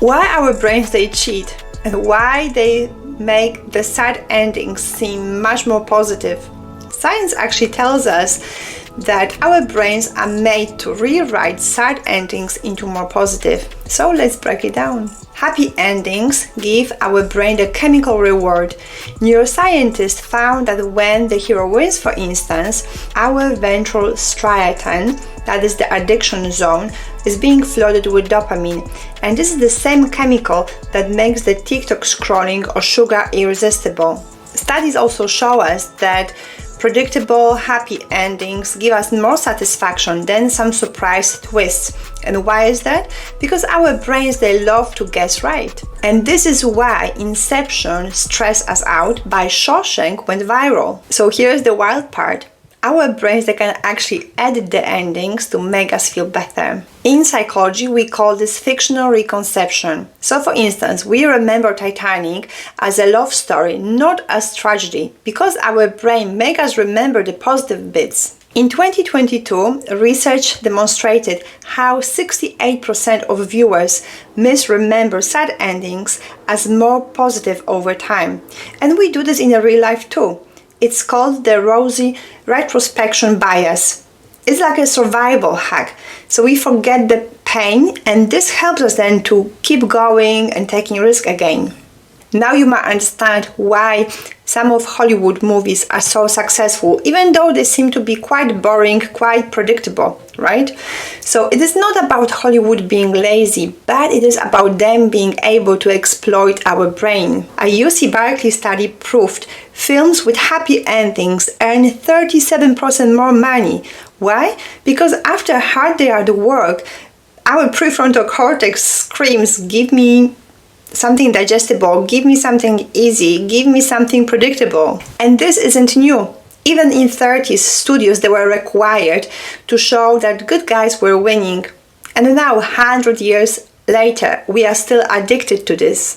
Why our brains they cheat and why they make the sad endings seem much more positive. Science actually tells us that our brains are made to rewrite sad endings into more positive. So let's break it down. Happy endings give our brain a chemical reward. Neuroscientists found that when the hero wins, for instance, our ventral striatum, that is the addiction zone, is being flooded with dopamine. And this is the same chemical that makes the TikTok scrolling or sugar irresistible. Studies also show us that predictable, happy endings give us more satisfaction than some surprise twists. And why is that? Because our brains, they love to guess right. And this is why Inception stressed us out by Shawshank went viral. So here's the wild part. Our brains, they can actually edit the endings to make us feel better. In psychology, we call this fictional reconception. So for instance, we remember Titanic as a love story, not as tragedy, because our brain makes us remember the positive bits. In 2022, research demonstrated how 68% of viewers misremember sad endings as more positive over time. And we do this in real life too. It's called the rosy retrospection bias. It's like a survival hack. So we forget the pain, and this helps us then to keep going and taking risk again. Now you might understand why some of Hollywood movies are so successful, even though they seem to be quite boring, quite predictable, right? So it is not about Hollywood being lazy, but it is about them being able to exploit our brain. A UC Berkeley study proved films with happy endings earn 37% more money. Why? Because after a hard day at work, our prefrontal cortex screams, give me something digestible, give me something easy, give me something predictable. And this isn't new. Even in 30s, studios they were required to show that good guys were winning. And now, 100 years later, we are still addicted to this.